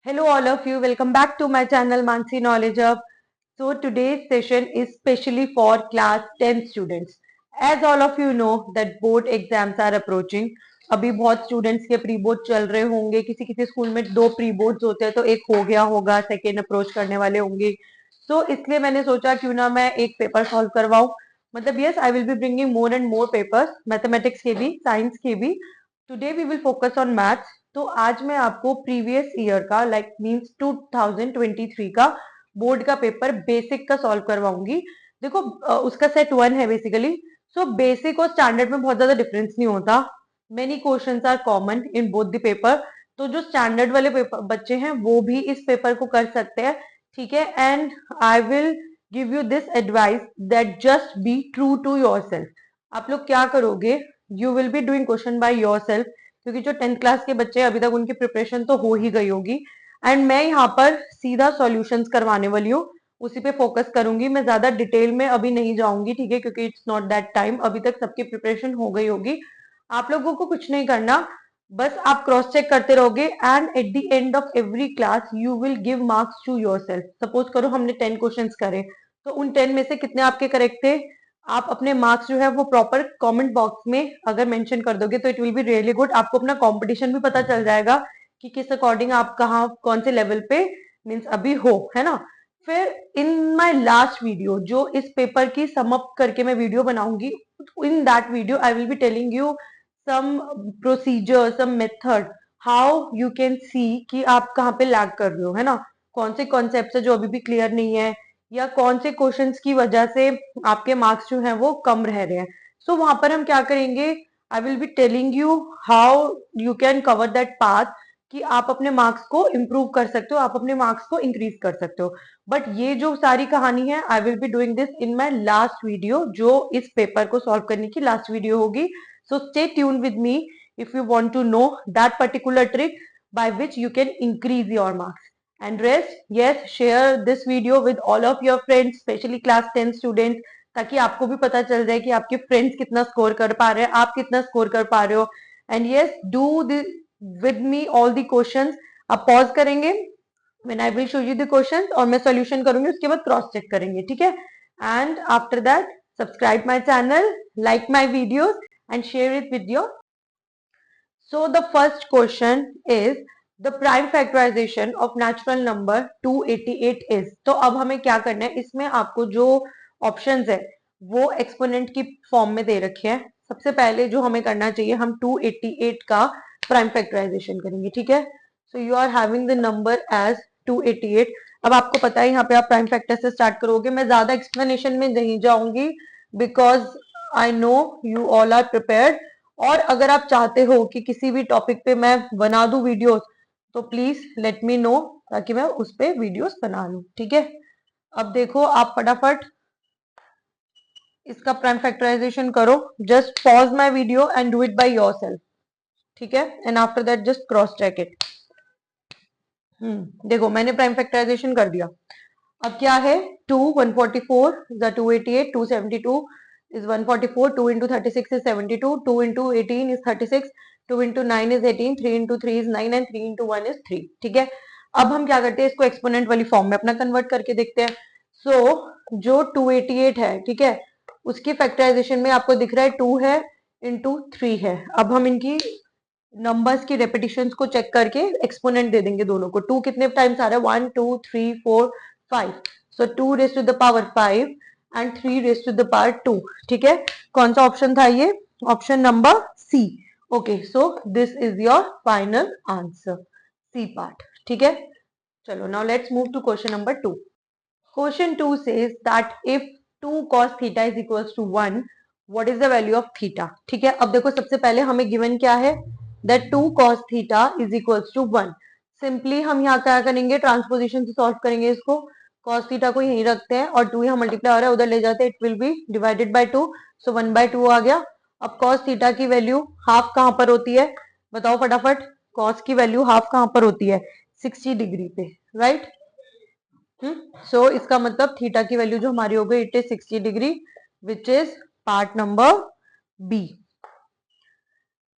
Hello all of you, welcome back to my channel Mansi Knowledge Hub. So today's session is specially for class 10 students. As all of you know that board exams are approaching. अभी बहुत students के pre board चल रहे होंगे, किसी किसी school में 2 pre boards होते हैं तो एक हो गया होगा, सेकेंड अप्रोच करने वाले होंगे. सो इसलिए मैंने सोचा क्यों ना मैं एक पेपर सॉल्व करवाऊं. मतलब yes, I will be bringing more and more papers, mathematics के भी, साइंस के भी. Today we will focus on maths. तो आज मैं आपको प्रीवियस ईयर का लाइक मींस 2023 का बोर्ड का पेपर बेसिक का सॉल्व करवाऊंगी. देखो उसका सेट 1 है बेसिकली. सो बेसिक और स्टैंडर्ड में बहुत ज्यादा डिफरेंस नहीं होता. Many questions are common in both the paper. तो जो स्टैंडर्ड वाले पेपर बच्चे हैं वो भी इस पेपर को कर सकते हैं. ठीक है. And I will give you this advice that just be true to yourself. आप लोग क्या करोगे, you will be doing question by yourself, क्योंकि जो 10th क्लास के बच्चे हैं अभी तक उनकी प्रिपरेशन तो हो ही गई होगी. एंड मैं यहाँ पर सीधा सॉल्यूशंस करवाने वाली हूँ, उसी पे फोकस करूंगी. मैं ज्यादा डिटेल में अभी नहीं जाऊंगी, ठीक है, क्योंकि इट्स नॉट दैट टाइम. अभी तक सबकी प्रिपरेशन हो गई होगी. आप लोगों को कुछ नहीं करना, बस आप क्रॉस चेक करते रहोगे and at the end of every class you will give marks to yourself. Suppose करो हमने 10 क्वेश्चन करे, तो उन 10 में से कितने आपके करेक्ट थे. आप अपने मार्क्स जो है वो प्रॉपर कमेंट बॉक्स में अगर मेंशन कर दोगे तो it will be really good. आपको अपना कंपटीशन भी पता चल जाएगा कि किस अकॉर्डिंग आप कहाँ कौन से लेवल पे मीन्स अभी हो, है ना. फिर इन माय लास्ट वीडियो जो इस पेपर की सम अप करके मैं वीडियो बनाऊंगी, in that video I will be telling you some procedure, some method, how you can see कि आप कहाँ पे लैग कर रहे हो, है ना. कौन से कॉन्सेप्ट है जो अभी भी क्लियर नहीं है, या कौन से क्वेश्चंस की वजह से आपके मार्क्स जो हैं वो कम रह रहे हैं. सो वहां पर हम क्या करेंगे, आई will be telling you how you can cover that path, कि आप अपने मार्क्स को इंप्रूव कर सकते हो, आप अपने मार्क्स को इंक्रीज कर सकते हो. बट ये जो सारी कहानी है I will be doing this in my last video, जो इस पेपर को सॉल्व करने की लास्ट वीडियो होगी. So stay tune with me if you want to know that particular trick by which you can increase your marks. And rest, yes, share this video with all of your friends, especially class 10 students, ताकि आपको भी पता चल जाए कि आपके friends कितना score कर पा रहे हैं, आप कितना स्कोर कर पा रहे हो. And yes, do with me all the questions. आप पॉज करेंगे when I will show you the questions और मैं सॉल्यूशन करूंगी, उसके बाद क्रॉस चेक करेंगे, ठीक है. And after that subscribe my channel, like my videos and share it with your. So the first question is the prime factorization of natural number 288 is. तो अब हमें क्या करना है, इसमें आपको जो ऑप्शंस है वो एक्सपोनेंट की फॉर्म में दे रखे हैं. सबसे पहले जो हमें करना चाहिए, हम 288 का प्राइम फैक्टराइजेशन करेंगे, ठीक है. So you are having the number as 288. अब आपको पता है यहाँ पे आप प्राइम फैक्टर से स्टार्ट करोगे. मैं ज्यादा एक्सप्लेनेशन में नहीं जाऊंगी because I know you all are prepared. और अगर आप चाहते हो कि किसी भी टॉपिक पे मैं बना दूं वीडियोस, तो प्लीज लेट मी नो, ताकि मैं उस पे वीडियोस बना लूं, ठीक है. अब देखो आप फटाफट इसका प्राइम फैक्टराइजेशन करो. Just pause my video and do it by yourself, ठीक है. And after that just cross check it. देखो मैंने प्राइम फैक्टराइजेशन कर दिया. अब क्या है, 2 144 288 272 is 144. 2 into 36 is 72. 2 into 18 is 36. 2 into 9 is 18. 3 into 3 is 9 and 3 into 1 is 3. ठीक है. अब हम क्या करते हैं, इसको एक्सपोनेंट वाली फॉर्म में अपना कन्वर्ट करके देखते हैं. सो जो 288 है, ठीक है, उसकी फैक्टराइजेशन में आपको दिख रहा है 2 है इंटू 3 है. अब हम इनकी नंबर्स की रेपिटेशन को चेक करके एक्सपोनेंट दे देंगे दोनों को. 2 कितने टाइम्स आ रहा है, 1 2 3 4 5. So 2 raise to the power 5 and 3 raise to the power 2. ठीक है. कौन सा ऑप्शन था ये, option number C. Okay, so this is your final answer, C part, ठीक है. चलो now let's move to question number 2. Question 2 says that if 2 cos theta is equals to 1, what is the value of theta. ठीक है. अब देखो सबसे पहले हमें गिवन क्या है, that 2 cos theta is equals to 1. Simply हम यहाँ क्या करेंगे, ट्रांसपोजिशन से सॉल्व करेंगे इसको. cos थीटा को यहीं रखते हैं और 2 यहाँ मल्टीप्लाई हो रहा है, उधर ले जाते हैं, it will B divided by 2. सो 1/2 आ गया. अब cos थीटा की वैल्यू हाफ कहां पर होती है, बताओ फटाफट. cos की वैल्यू हाफ कहां पर होती है, 60 डिग्री पे, राइट. सो इसका मतलब थीटा की वैल्यू जो हमारी हो गई, it is 60 degree, which is part number B.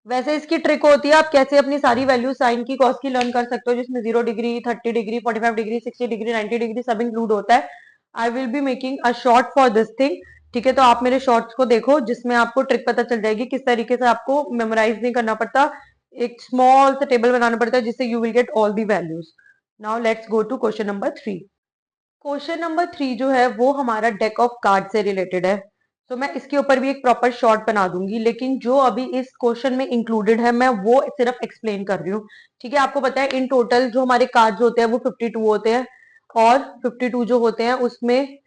वैसे इसकी ट्रिक होती है आप कैसे अपनी सारी वैल्यू साइन की कॉस की लर्न कर सकते हो, जिसमें 0 degree 30 degree 45 degree 60 degree 90 degree सब इंक्लूड होता है। I will be making a short for this thing. ठीक है, तो आप मेरे शॉर्ट्स को देखो जिसमें आपको ट्रिक पता चल जाएगी किस तरीके से आपको मेमोराइज नहीं करना पड़ता, एक स्मॉल सा टेबल बनाना पड़ता है जिससे you will get all the values. Now let's go to question number 3। Question number 3 जो है वो हमारा डेक ऑफ कार्ड से रिलेटेड है। तो मैं इसके ऊपर भी एक प्रॉपर शॉर्ट बना दूंगी, लेकिन जो अभी इस क्वेश्चन में इंक्लूडेड है मैं वो सिर्फ एक्सप्लेन कर रही हूँ। ठीक है, आपको पता है इन टोटल जो हमारे कार्ड्स होते हैं वो 52 होते हैं, और 52 जो होते हैं उसमें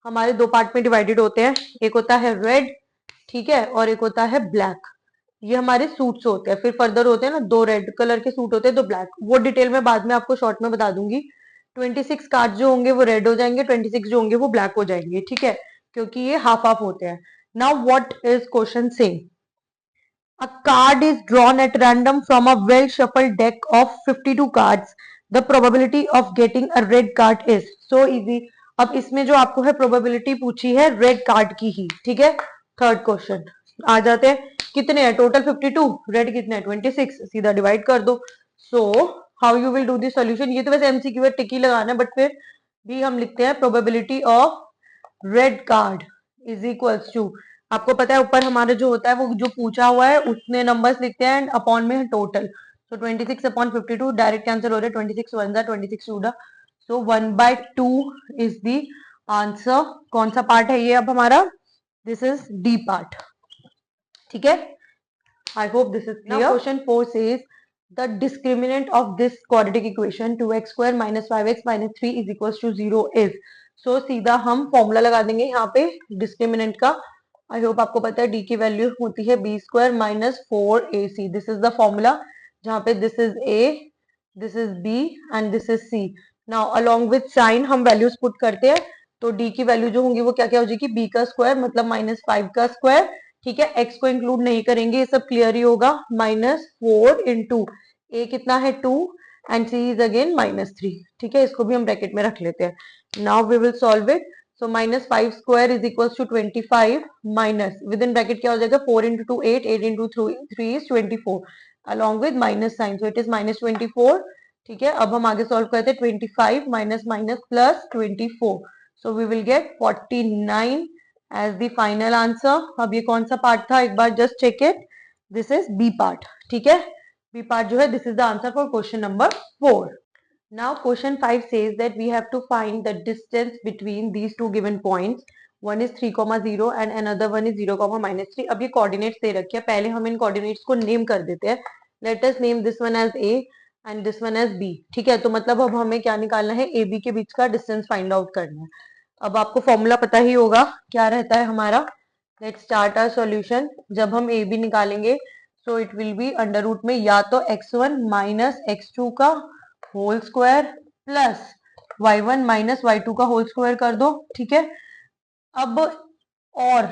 हमारे दो पार्ट में डिवाइडेड होते हैं, एक होता है रेड, ठीक है, और एक होता है ब्लैक। ये हमारे सूट्स होते हैं, फिर फर्दर होते हैं ना, दो रेड कलर के सूट होते हैं, दो ब्लैक, वो डिटेल में बाद में आपको शॉर्ट में बता दूंगी। 26 कार्ड जो होंगे वो रेड हो जाएंगे, 26 जो होंगे वो ब्लैक हो जाएंगे, ठीक है, क्योंकि ये हाफ हाफ होते हैं। Now what is question saying? A card is drawn at random from a well shuffled deck of 52 cards. The probability of getting a red card is so easy. अब इसमें जो आपको है प्रोबेबिलिटी पूछी है red card की ही, ठीक है। थर्ड क्वेश्चन आ जाते हैं, कितने हैं टोटल 52, रेड कितने हैं 26, सीधा डिवाइड कर दो। So how you will do this solution? ये तो वैसे एमसीक्यू है, टिक ही लगाना है, बट फिर भी हम लिखते हैं probability of red card is equals to, आपको पता है ऊपर हमारा जो होता है वो जो पूछा हुआ है उतने नंबर्स लिखते हैं एंड अपॉन में टोटल। सो 26 अपॉन 52 डायरेक्ट कैंसिल हो रहे हैं, 26 वन जा 26 टू दा, सो 1/2 इज द आंसर। कौन सा पार्ट है ये अब हमारा? दिस इज डी पार्ट, ठीक है। I hope this is clear. Now question 4 says the discriminant of this quadratic equation 2x square minus 5x minus 3 is equals to 0 is. So सीधा हम फॉर्मूला लगा देंगे यहाँ पे डिस्क्रिमिनेंट का। आई होप आपको पता है डी की वैल्यू होती है B square minus 4ac। This is the formula जहाँ पे this is a, this is b and this is c। Now along with sign हम वैल्यूज पुट करते हैं, तो डी की वैल्यू जो होंगी वो क्या क्या हो जाएगी, b का स्क्वायर मतलब -5 का स्क्वायर, ठीक है, x को इंक्लूड नहीं करेंगे, ये सब क्लियर ही होगा, -4 इंटू ए कितना है 2 एंड c इज अगेन -3, ठीक है, इसको भी हम ब्रैकेट में रख लेते हैं। Now we will solve it. So -5 square is equals to 25 minus within bracket क्या हो जाएगा 4 into 2 8, 8 into 3 is 24 along with minus sign, so it is -24, ठीक है। अब हम आगे सॉल्व करते हैं 25 minus minus plus 24, so we will get 49 as the final answer. अब ये कौन सा पार्ट था एक बार just check it, this is B part, ठीक है, बी पार्ट जो है this is the answer for question number 4। Now question 5 says that we have to find the distance between these two given points. One is 3,0 and another one is 0,-3। अब ये coordinates दे रखे हैं, पहले हम इन coordinates को name कर देते हैं। Let us name this one as A and this one as B, ठीक है। तो मतलब अब हमें क्या निकालना है, AB के बीच का distance find out करना है। अब आपको फॉर्मूला पता ही होगा क्या रहता है हमारा। Let's start our solution। जब हम AB निकालेंगे so it will be under root में या तो x1 माइनस x2 का whole square plus y1 minus y2 का होल स्क्वायर कर दो, ठीक है। अब और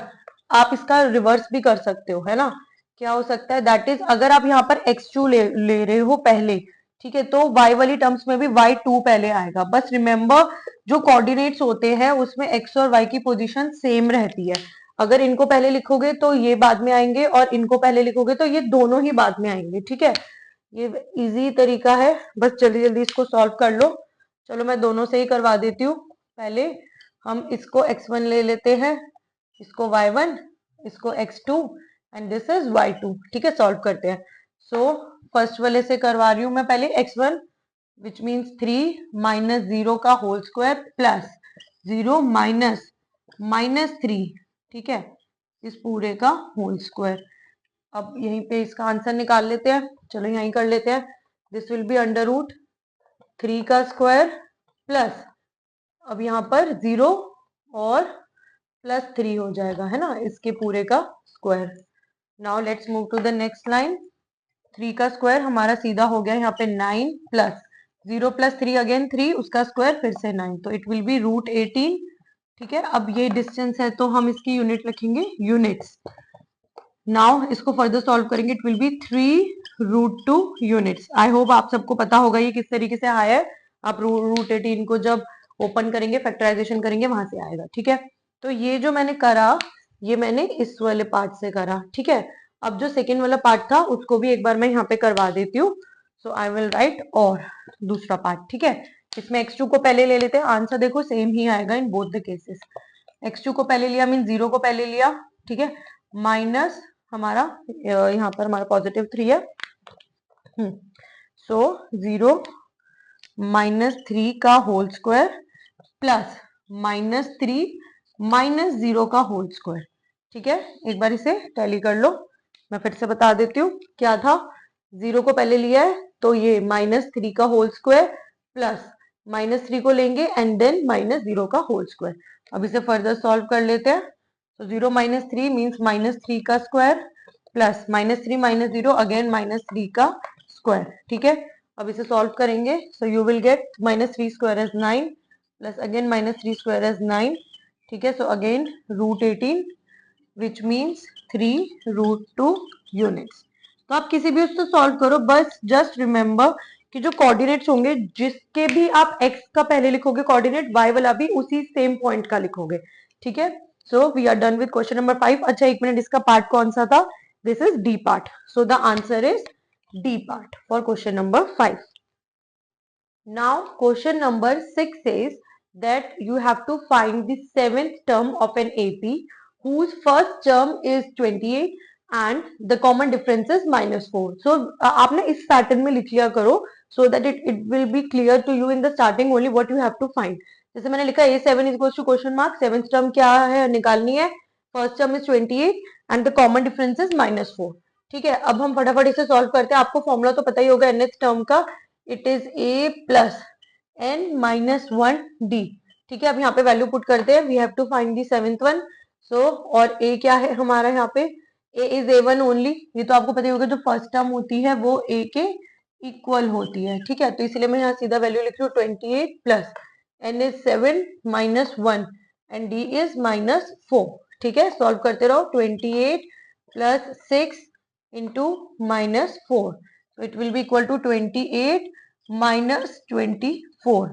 आप इसका रिवर्स भी कर सकते हो, है ना, क्या हो सकता है, दैट इज अगर आप यहाँ पर x2 ले रहे हो पहले, ठीक है, तो y वाली टर्म्स में भी y2 पहले आएगा। बस रिमेंबर जो कोऑर्डिनेट्स होते हैं उसमें x और y की पोजीशन सेम रहती है, अगर इनको पहले लिखोगे तो ये बाद में आएंगे और इनको पहले लिखोगे तो ये दोनों ही बाद में आएंगे, ठीक है। ये इजी तरीका है, बस जल्दी जल्दी इसको सॉल्व कर लो। चलो मैं दोनों से ही करवा देती हूँ। पहले हम इसको x1 ले लेते हैं, इसको y1, इसको x2 and this is y2, ठीक है, सॉल्व करते हैं। सो फर्स्ट वाले से करवा रही हूँ मैं पहले x1 विच मीन्स 3 माइनस 0 का होल स्क्वायर प्लस 0 माइनस -3, ठीक है, इस पूरे का होल स्क्वायर। अब यहीं पे इसका आंसर निकाल लेते हैं, चलो यहीं कर लेते हैं। This will be under root 3 का स्क्वायर प्लस, अब यहाँ पर 0 और +3 हो जाएगा, है ना, इसके पूरे का square. Now let's move to the next line. 3 का स्क्वायर हमारा सीधा हो गया यहाँ पे 9 प्लस 0 + 3 अगेन 3 उसका स्क्वायर फिर से 9, तो इट विल बी √18, ठीक है। अब ये डिस्टेंस है तो हम इसकी यूनिट लिखेंगे यूनिट्स। नाउ इसको फर्दर सॉल्व करेंगे, it will B 3√2 units. I hope आप सबको पता होगा ये किस तरीके से आया है, आप √18 को जब ओपन करेंगे फैक्टराइजेशन करेंगे वहां से आएगा, ठीक है। तो ये जो मैंने करा ये मैंने इस वाले पार्ट से करा, ठीक है। अब जो सेकेंड वाला पार्ट था उसको भी एक बार मैं यहाँ पे करवा देती हूँ. सो आई विल राइट और दूसरा पार्ट. ठीक है, इसमें x2 को पहले ले लेते हैं. आंसर देखो सेम ही आएगा इन बोथ द केसेस. x2 को पहले लिया मीन 0 को पहले लिया. ठीक है, माइनस हमारा यहाँ पर हमारा पॉजिटिव 3 है. सो 0 -3 का होल स्क्वायर प्लस -3 -0 का होल स्क्वायर. ठीक है, एक बार इसे टैली कर लो. मैं फिर से बता देती हूँ क्या था. 0 को पहले लिया है तो ये -3 का होल स्क्वायर प्लस -3 को लेंगे एंड देन -0 का होल स्क्वायर. अब इसे फर्दर सॉल्व कर लेते हैं. तो 0 -3 मीन्स -3 का स्क्वायर प्लस -3 -0 अगेन -3 का स्क्वायर. ठीक है, अब इसे सॉल्व करेंगे. सो you will gate -3 square is 9 plus again -3 square is 9. ठीक है, so again √18 which means 3√2 units. तो आप किसी भी उससे सॉल्व करो, बस जस्ट रिमेंबर कि जो कोऑर्डिनेट्स होंगे जिसके भी आप x का पहले लिखोगे कोऑर्डिनेट, y वाला भी उसी सेम पॉइंट का लिखोगे. ठीक है, so we are done with question number 5. अच्छा एक मिनट, इसका पार्ट कौन सा था? This is D part. So the answer is D part for question number 5. Now question number 6 says that you have to find the seventh term of an AP whose first term is 28 and the common difference is -4. So आपने इस pattern में लिख लिया करो so that it will be clear to you in the starting only what you have to find. जैसे मैंने लिखा A7 is equals to question mark, seventh term क्या है निकालनी है, first term is 28 and the common difference is -4. ठीक है, अब हम फटाफट इसे सॉल्व करते हैं. आपको फॉर्मूला तो पता ही होगा nth टर्म का, it is a plus n -1 d. ठीक है, अब यहाँ पे वैल्यू पुट करते हैं. We have to find the seventh one. So और a क्या है हमारा यहाँ पे? a is a1 only. ये तो आपको पता ही होगा जो फर्स्ट टर्म होती है वो a के इक्वल होती है. ठीक है, तो इसलिए मैं यहाँ सीधा वैल्यू लिख रही हूँ 28 plus n is 7 -1 and d is -4. ठीक है, सॉल्व करते रहो. 28 plus 6 into -4. So it will be equal to 28 minus 24.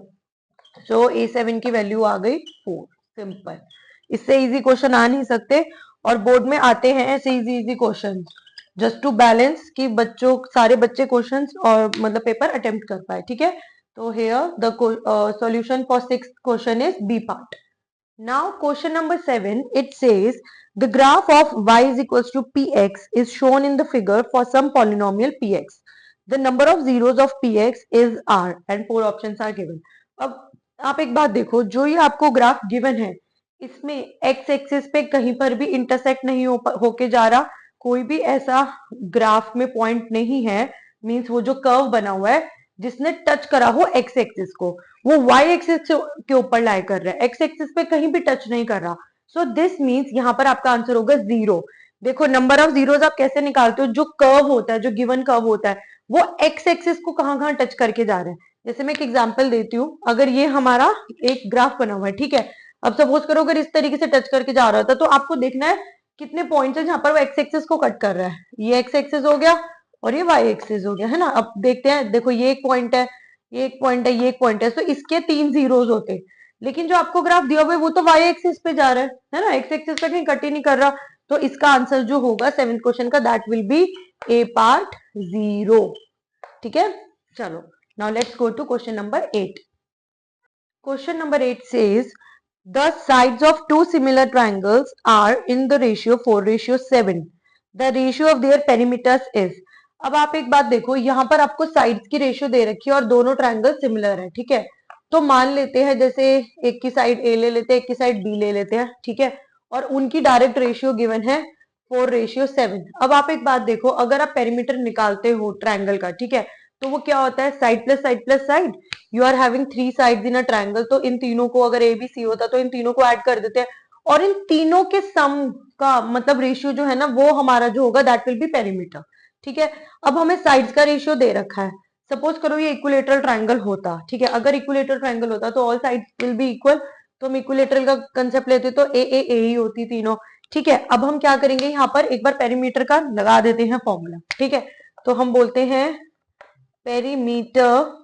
So A7 की वैल्यू आ गई 4. सिंपल, इससे इजी क्वेश्चन आ नहीं सकते और बोर्ड में आते हैं ऐसे easy question just to balance कि बच्चों सारे बच्चे क्वेश्चंस और मतलब पेपर अटेम्प्ट कर पाए. ठीक है, तो here the solution for sixth question is B part. Now question number 7, it says the graph of y is equals to px is shown in the figure for some polynomial px. The number of zeros of px is r and 4 options are given. अब आप एक बात देखो, जो ये आपको graph given है इसमें x एक्सिस पे कहीं पर भी इंटरसेक्ट नहीं होके जा रहा. कोई भी ऐसा ग्राफ में पॉइंट नहीं है, मींस वो जो कर्व बना हुआ है जिसने टच करा हो एक्स एक्सिस को, वो y एक्सिस के ऊपर लाई कर रहा है, एक्स एक्सिस पे कहीं भी टच नहीं कर रहा. सो दिस मींस यहाँ पर आपका आंसर होगा 0. देखो नंबर ऑफ जीरोस आप कैसे निकालते हो? जो कर्व होता है, जो गिवन कर्व होता है वो एक्स एक्सिस को कहाँ टच करके जा रहा है. जैसे मैं एक एग्जांपल देती हूँ. अगर ये हमारा एक ग्राफ बना हुआ है, ठीक है, अब सपोज करो अगर इस तरीके से टच करके जा रहा था तो आपको देखना है कितने पॉइंट्स है जहां पर वो एक्स एक्सिस को कट कर रहा है. ये एक्स एक्सिस हो गया और ये वाई एक्सिस हो गया, है ना. अब देखते हैं, देखो ये एक पॉइंट है, ये एक पॉइंट है, ये एक पॉइंट है. तो इसके 3 जीरोस होते, लेकिन जो आपको ग्राफ दिया हुआ है वो तो वाई एक्सिस पे जा रहा है ना, एक्स एक्सिस पे कहीं कट ही नहीं कर रहा. तो इसका आंसर जो होगा सेवेंथ क्वेश्चन का that will be A part 0. ठीक है, चलो now let's go to question number 8. Question number 8 says the sides of two similar triangles are in the ratio 4:7. The ratio of their perimeters is. अब आप एक बात देखो, यहाँ पर आपको साइड्स की रेशियो दे रखी है और दोनों ट्रायंगल सिमिलर है. ठीक है, तो मान लेते हैं जैसे एक की साइड ए ले लेते हैं, एक की साइड बी ले लेते हैं. ठीक है, और उनकी डायरेक्ट रेशियो गिवन है 4:7. अब आप एक बात देखो, अगर आप पेरीमीटर निकालते हो ट्रायंगल का, ठीक है, तो वो क्या होता है? Side plus side plus side. You are having 3 sides in a triangle, तो इन तीनों को अगर ए बी सी होता तो इन तीनों को ऐड कर देते हैं और इन तीनों के सम का मतलब रेशियो जो है ना वो हमारा जो होगा दैट विल बी पेरीमीटर. ठीक है, अब हमें साइड्स का रेशियो दे रखा है. सपोज करो ये इक्विलेटरल ट्रायंगल होता, ठीक है, अगर इक्विलेटरल ट्रायंगल होता तो all sides will be equal. तो हम इक्विलेटरल का कंसेप्ट लेते तो ए ही होती तीनों. ठीक है, अब हम क्या करेंगे, यहाँ पर एक बार पेरीमीटर का लगा देते हैं फॉर्मूला. ठीक है, तो हम बोलते हैं पेरीमीटर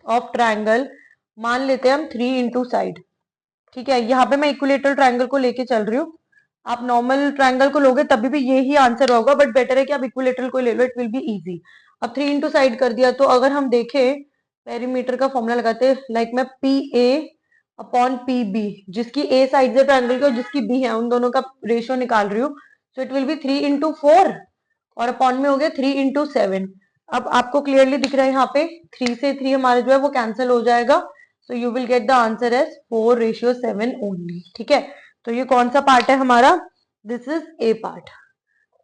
ऑफ ट्रायंगल, मान लेते हैं हम 3 इंटू साइड. ठीक है, यहाँ पे मैं इक्विलेटरल ट्रायंगल को लेके चल रही हूँ. आप नॉर्मल ट्रायंगल को लोगे तभी भी यही आंसर होगा, बट बेटर है कि आप इक्विलेटरल को ले लो, इट विल बी इजी। अब 3 इंटू साइड कर दिया, तो अगर हम देखें पेरीमीटर का फॉर्मूला लगाते हैं, लाइक मैं P A upon P B, जिसकी ए साइड है ट्रायंगल की और जिसकी बी है, उन दोनों का रेशियो निकाल रही हूँ। So it will B 3 into 4 और अपॉन में हो गया 3 इंटू 7। अब आपको क्लियरली दिख रहा है यहाँ पे 3 से 3 हमारा जो है वो कैंसिल हो जाएगा। So you will get the answer as 4:7 only. ठीक है, तो ये कौन सा पार्ट है हमारा? This is A part.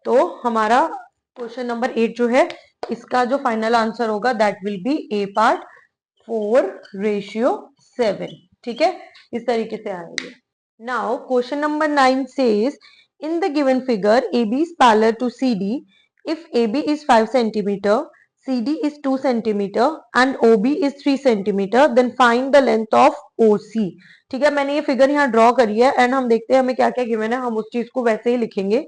तो हमारा क्वेश्चन नंबर 8 जो है, इसका जो फाइनल आंसर होगा that will be A part 4:7। ठीक है, इस तरीके से आएंगे। नाउ question number 9 says in the given figure AB is parallel to CD. If AB is 5 centimeter, CD is 2 centimeter and OB is 3 centimeter, then find the length of OC. ठीक है, मैंने ये फिगर यहाँ ड्रॉ करी है and हम देखते हैं हमें क्या क्या गिवन है, हम उस चीज को वैसे ही लिखेंगे।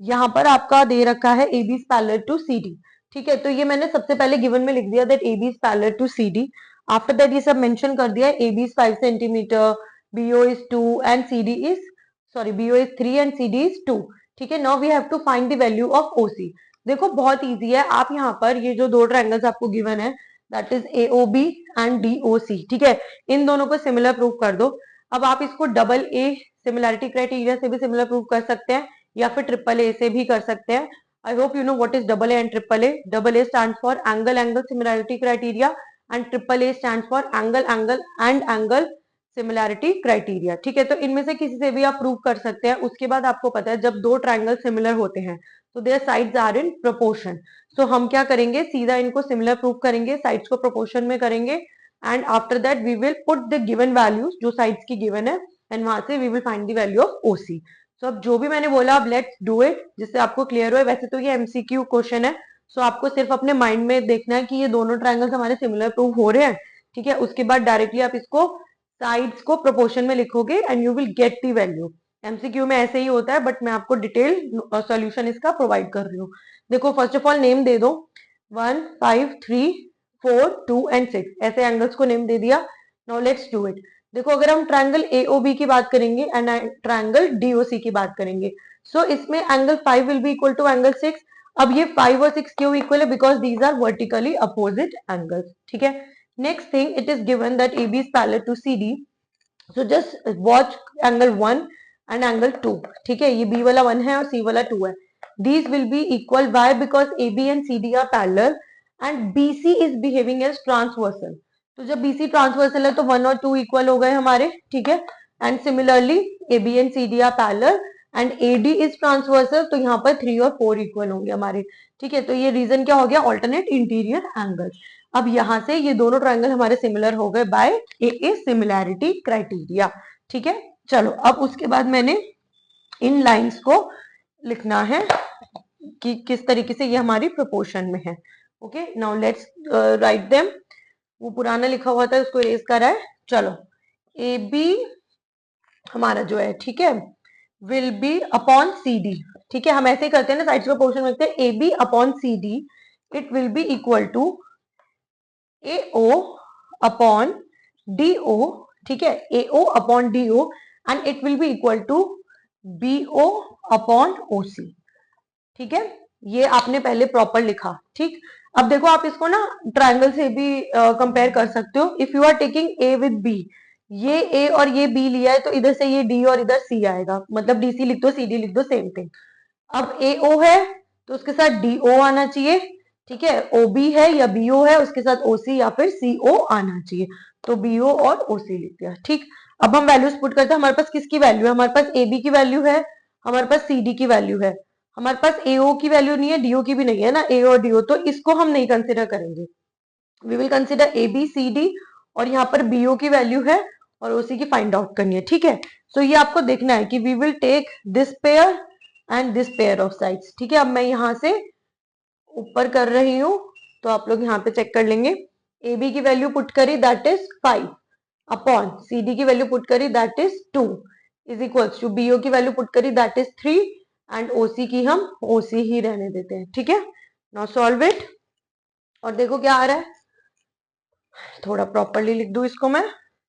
यहाँ पर आपका दे रखा है AB is parallel to CD। ठीक है, तो ये मैंने सबसे पहले गिवन में लिख दिया that AB is parallel to CD। After that ये सब मेंशन कर दिया, AB is 5 centimeter, BO is 2 and CD is BO is 3 and CD is 2। ठीक है, now we have to find the value of OC। देखो बहुत easy है, आप यहाँ पर ये जो दो ट्रायंगल्स आपको गिवन है that is AOB and DOC। ठीक है, इन दोनों को सिमिलर प्रूव कर दो। अब आप इसको डबल ए सिमिलैरिटी क्राइटेरिया से भी सिमिलर प्रूव कर सकते हैं या फिर ट्रिपल ए से भी कर सकते हैं। I hope you know what is double A and triple A. Double A stands for angle angle similarity criteria and triple A stands for angle angle and angle similarity criteria. ठीक है, तो इनमें से किसी से भी आप प्रूव कर सकते हैं। उसके बाद आपको पता है जब दो ट्रायंगल सिमिलर होते हैं तो their sides are in proportion. So हम क्या करेंगे, सीधा इनको सिमिलर प्रूव करेंगे, साइड्स को प्रोपोर्शन में करेंगे and after that we will put the given values जो साइड्स की गिवन है एंड वहां से we will find the value of OC. So अब जो भी मैंने बोला अब लेट्स डू इट, जिससे आपको क्लियर हो। वैसे तो ये एमसीक्यू क्वेश्चन है, सो आपको सिर्फ अपने माइंड में देखना है कि ये दोनों ट्रायंगल्स हमारे सिमिलर प्रूव हो रहे हैं। ठीक है, उसके बाद डायरेक्टली आप इसको साइड्स को प्रोपोर्शन में लिखोगे and you will get the value. MCQ में ऐसे ही होता है, बट मैं आपको डिटेल सॉल्यूशन इसका प्रोवाइड कर रही हूँ। देखो फर्स्ट ऑफ ऑल नेम दे दो 1 5 3 4 2 एंड 6, ऐसे एंगल्स को नेम दे दिया। Now let's do it. देखो अगर हम ट्रायंगल AOB की बात करेंगे एंड ट्रायंगल DOC की बात करेंगे, सो इसमें angle 5 will be equal to angle 6। अब ये 5 और 6 क्यों इक्वल है? Because these are vertically opposite angles. ठीक है, next thing it is given that AB is parallel to CD, so just watch angle 1 and angle 2। ठीक है, ये B वाला 1 है और C वाला 2 है। these will be equal, why? because AB and CD are parallel and BC is behaving as transversal। तो जब BC ट्रांसवर्सल है तो 1 और 2 इक्वल हो गए हमारे। ठीक है, and similarly AB and CD are parallel and AD is transversal, तो यहाँ पर 3 और 4 इक्वल होंगे हमारे। ठीक है, तो ये रीजन क्या हो गया? Alternate interior angle. अब यहां से ये दोनों ट्रायंगल हमारे सिमिलर हो गए बाय ए सिमिलैरिटी क्राइटेरिया। ठीक है, चलो अब उसके बाद मैंने इन लाइंस को लिखना है कि किस तरीके से ये हमारी प्रोपोर्शन में है। Okay, now let's write them. वो पुराना लिखा हुआ था उसको इरेज करा है। चलो ए बी हमारा जो है, ठीक है, will be upon C D. ठीक है, हम ऐसे ही करते हैं ना, साइड्स प्रोपोर्शन में लिखते हैं A B upon C D, it will be equal to AO upon DO। ठीक है, AO upon DO and it will be equal to BO upon OC। ठीक है, ये आपने पहले प्रॉपर लिखा। ठीक, अब देखो आप इसको ना ट्रायंगल से भी कंपेयर कर सकते हो। If you are taking A with B, ये A और ये B लिया है तो इधर से ये D और इधर C आएगा, मतलब DC लिख दो CD लिख दो, सेम थिंग। अब AO है तो उसके साथ DO आना चाहिए। ठीक है, OB है या BO है उसके साथ OC या फिर CO आना चाहिए, तो BO और OC लिख दिया। ठीक, अब हम वैल्यूज पुट करते हैं। हमारे पास किसकी वैल्यू है? हमारे पास AB की वैल्यू है, हमारे पास CD की वैल्यू है, हमारे पास AO की वैल्यू नहीं है, DO की भी नहीं है ना, A और DO, तो इसको हम नहीं कंसिडर करेंगे। वी विल कंसिडर ABCD और यहाँ पर BO की वैल्यू है और OC की फाइंड आउट करनी है। ठीक है, सो ये आपको देखना है कि we will take this pair and this pair of sides. ठीक है, अब मैं यहाँ से ऊपर कर रही हूं तो आप लोग यहाँ पे चेक कर लेंगे। AB की वैल्यू पुट करी दैट इज 5 अपॉन CD की वैल्यू पुट करी that is 2 is equals to BO की वैल्यू पुट करी दैट इज 3 एंड OC की हम OC ही रहने देते हैं। ठीक है, नाउ सॉल्व इट और देखो क्या आ रहा है। थोड़ा प्रॉपरली लिख दूं इसको मैं,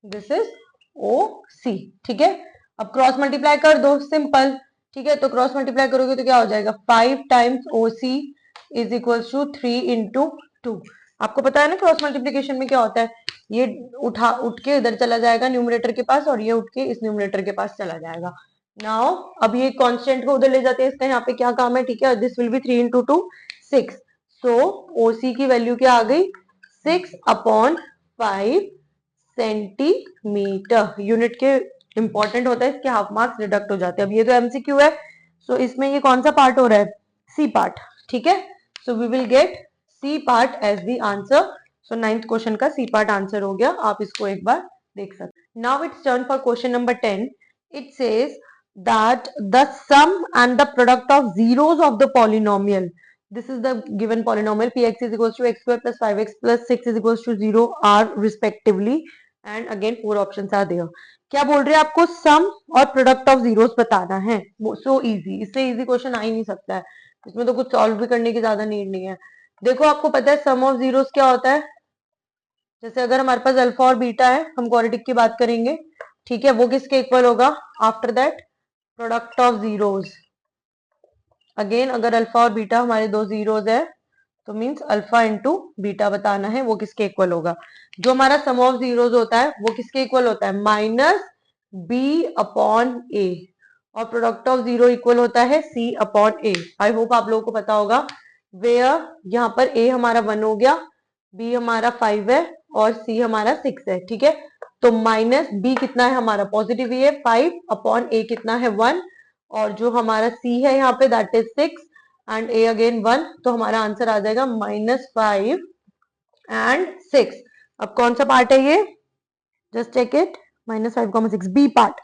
दिस इज OC। ठीक है, अब क्रॉस मल्टीप्लाई कर दो, सिंपल। ठीक है, तो क्रॉस मल्टीप्लाई करोगे तो क्या हो जाएगा 5 times OC is equal to 3 into 2। आपको पता है ना क्रॉस मल्टीप्लीकेशन में क्या होता है, ये उठ के इधर चला जाएगा न्यूमरेटर के पास और ये उठ के इस न्यूमरेटर के पास चला जाएगा। नाउ अब ये कांस्टेंट को उधर ले जाते हैं, इसका यहाँ पे क्या काम है, ठीक है, this will B 3 into 2 6। So OC की वैल्यू क्या आ गई 6/5 सेंटीमीटर। यूनिट के इंपॉर्टेंट होता है, इसके हाफ मार्क्स डिडक्ट हो जाते हैं। अब ये तो MCQ है, सो इसमें ये कौन सा पार्ट हो रहा है, सी पार्ट, ठीक है। So we will get C part as the answer. So 9th question का सी पार्ट आंसर हो गया, आप इसको एक बार देख सकते। Now it's turn for question number 10। It says that the sum and the product of zeros of the polynomial, this is the given polynomial px is equals to x square plus 5x plus 6 is equals to 0 are respectively, and again 4 options are there। क्या बोल रहे हैं, आपको सम और product of zeros बताना है। So easy, इससे easy question आ ही नहीं सकता है, इसमें तो कुछ सॉल्व भी करने की ज्यादा नीड नहीं है। देखो आपको पता है सम ऑफ जीरोस क्या होता है, जैसे अगर हमारे पास अल्फा और बीटा है, हम क्वाड्रेटिक की बात करेंगे, ठीक है, वो किसके इक्वल होगा, after that product of zeros. Again अगर अल्फा और बीटा हमारे दो जीरोस है तो मींस अल्फा इंटू बीटा बताना है, वो किसके इक्वल होगा। जो हमारा सम ऑफ जीरोस होता है वो किसके इक्वल होता है, -b/a, और प्रोडक्ट ऑफ जीरो इक्वल होता है c/a। आई होप आप लोगों को पता होगा। वेयर यहाँ पर a हमारा 1 हो गया, b हमारा 5 है और c हमारा 6 है, ठीक है। तो माइनस b कितना है हमारा पॉजिटिव ही है 5/a कितना है 1, और जो हमारा c है यहाँ पे that is 6 and a again 1, तो हमारा आंसर आ जाएगा -5 एंड 6। अब कौन सा पार्ट है ये, just check it, -5,6 B part,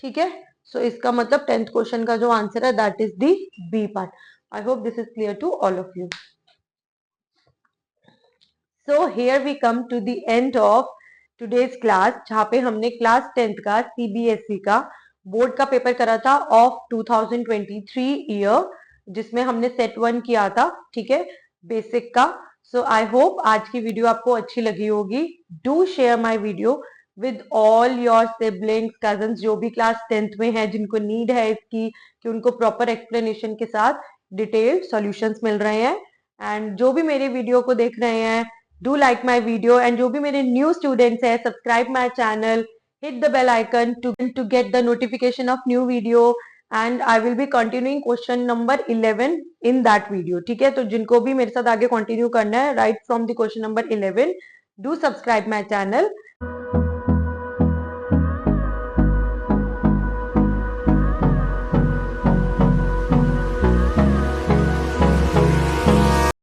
ठीक है। सो इसका मतलब 10th क्वेश्चन का जो आंसर है that is the B part. I hope this is clear to all of you. So here we come to the end of today's class, जहाँ पे हमने क्लास 10th का CBSE का बोर्ड का paper करा था ऑफ 2023 ईयर, जिसमें हमने सेट 1 किया था, ठीक है, बेसिक का। सो आई होप आज की वीडियो आपको अच्छी लगी होगी। Do share my video with all your siblings, cousins, जो भी क्लास 10th में है, जिनको नीड है इसकी कि उनको प्रॉपर एक्सप्लेनेशन के साथ डिटेल्ड सॉल्यूशंस मिल रहे हैं। एंड जो भी मेरे वीडियो को देख रहे हैं, do like my video, and जो भी मेरे न्यू स्टूडेंट्स है, subscribe my channel, hit the bell icon to get the notification of new video, and I will be continuing question number 11 in that video, ठीक है। तो जिनको भी मेरे साथ आगे कंटिन्यू करना है, right from the question number 11, do subscribe my channel